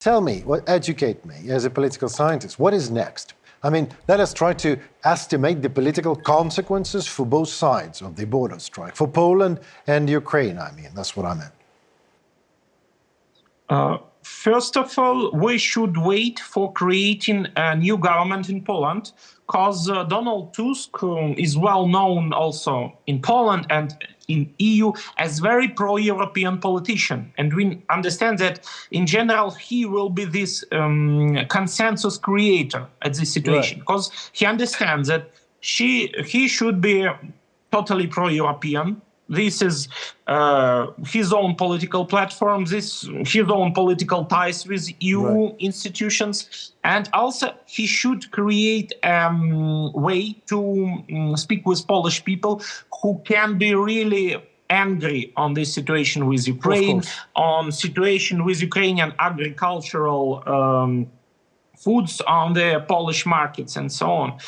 Tell me, educate me as a political scientist, what is next? I mean, let us try to estimate the political consequences for both sides of the border strike, for Poland and Ukraine, I mean, that's what I meant. First of all, we should wait for creating a new government in Poland, because Donald Tusk is well known also in Poland and in EU as very pro-European politician. And we understand that in general, he will be this consensus creator at this situation, because he understands that he should be totally pro-European. This is his own political platform, his own political ties with EU institutions. And also he should create a way to speak with Polish people who can be really angry on this situation with Ukraine, on situation with Ukrainian agricultural foods on the Polish markets and so on.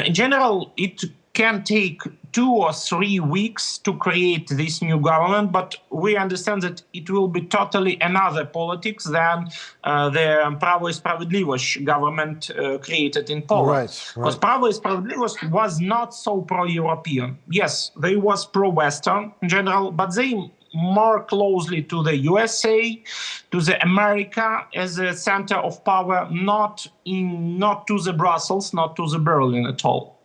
In general, it can take 2 or 3 weeks to create this new government, but we understand that it will be totally another politics than the Prawo i Sprawiedliwość government created in Poland. Because Prawo i Sprawiedliwość was not so pro-European. Yes, they was pro-Western in general, but they more closely to the USA, to the America as a center of power, not to the Brussels, not to the Berlin at all.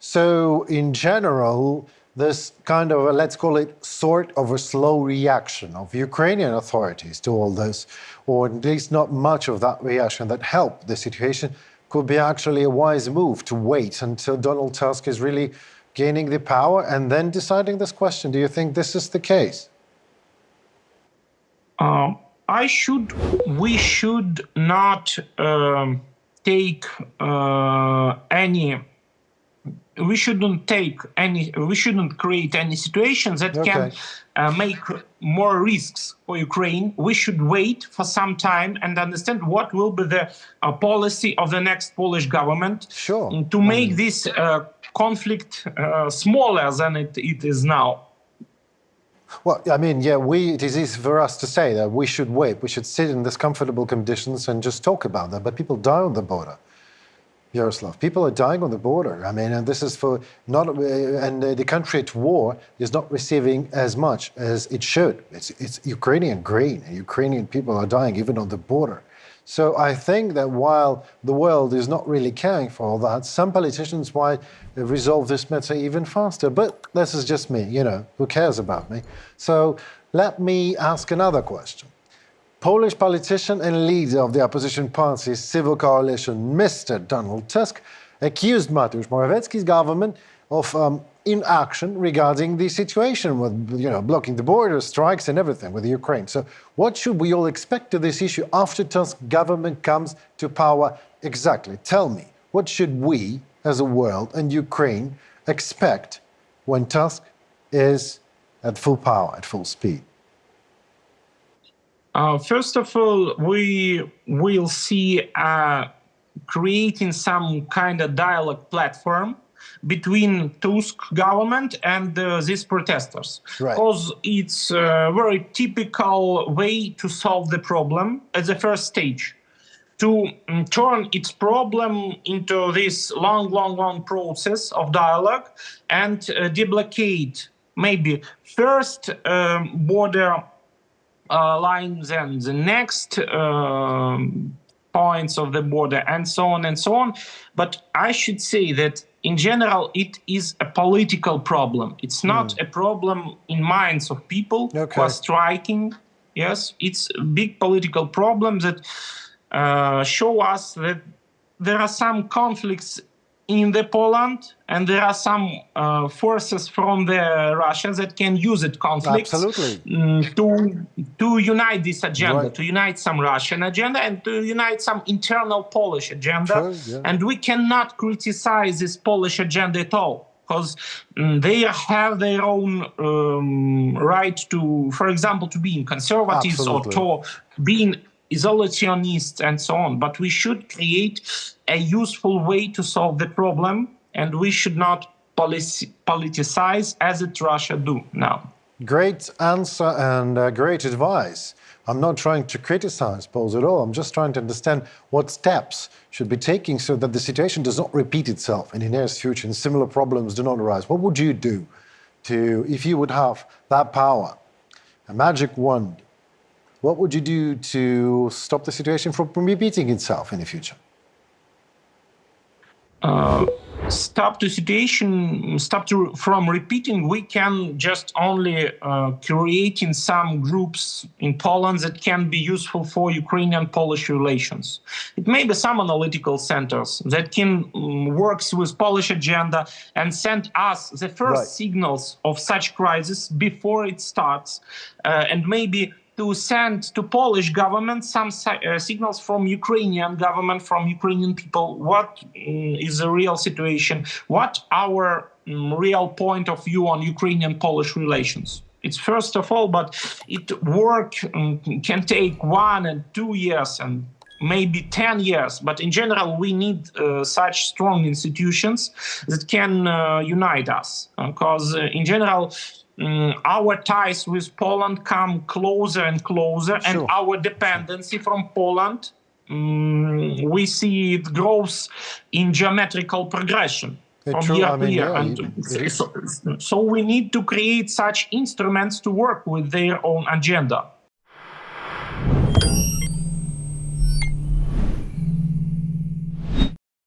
So, in general, this kind of, let's call it, sort of a slow reaction of Ukrainian authorities to all this, or at least not much of that reaction that helped the situation, could be actually a wise move to wait until Donald Tusk is really gaining the power and then deciding this question. Do you think this is the case? We should not take any. We shouldn't create any situations that can make more risks for Ukraine. We should wait for some time and understand what will be the policy of the next Polish government to make this conflict smaller than it is now. Well, I mean, yeah, it is easy for us to say that we should wait. We should sit in these comfortable conditions and just talk about that. But people die on the border. Yaroslav, people are dying on the border. I mean, and this is for and the country at war is not receiving as much as it should. It's Ukrainian grain, and Ukrainian people are dying even on the border. So I think that while the world is not really caring for all that, some politicians might resolve this matter even faster. But this is just me, you know, who cares about me? So let me ask another question. Polish politician and leader of the opposition party's civil coalition, Mr. Donald Tusk, accused Mateusz Morawiecki's government of inaction regarding the situation with, you know, blocking the border, strikes and everything with Ukraine. So what should we all expect to this issue after Tusk's government comes to power exactly? Tell me, what should we as a world and Ukraine expect when Tusk is at full power, at full speed? First of all, we will see creating some kind of dialogue platform between Tusk government and these protesters. Because it's a very typical way to solve the problem at the first stage. To turn its problem into this long process of dialogue and deblockade maybe first border lines and the next points of the border and so on and so on. But I should say that in general, it is a political problem. It's not a problem in minds of people who are striking. Yes, it's a big political problem that show us that there are some conflicts in the Poland, and there are some forces from the Russia that can use it conflicts to unite this agenda, to unite some Russian agenda and to unite some internal Polish agenda. And we cannot criticize this Polish agenda at all, because they have their own right to, for example, to being conservatives or to being isolationists and so on. But we should create a useful way to solve the problem, and we should not politicize as it Russia do now. Great answer and great advice. I'm not trying to criticize Poles at all. I'm just trying to understand what steps should be taken so that the situation does not repeat itself in the nearest future and similar problems do not arise. What would you do if you would have that power, a magic wand? What would you do to stop the situation from repeating itself in the future? Stop the situation, from repeating, we can just only creating some groups in Poland that can be useful for Ukrainian-Polish relations. It may be some analytical centers that can works with Polish agenda and send us the first signals of such crisis before it starts, and maybe to send to Polish government some signals from Ukrainian government, from Ukrainian people, what is the real situation, what our real point of view on Ukrainian-Polish relations. It's first of all, but work can take 1 and 2 years and maybe 10 years. But in general, we need such strong institutions that can unite us. Because in general, our ties with Poland come closer and closer, and our dependency from Poland, we see it grows in geometrical progression from year to year. So we need to create such instruments to work with their own agenda.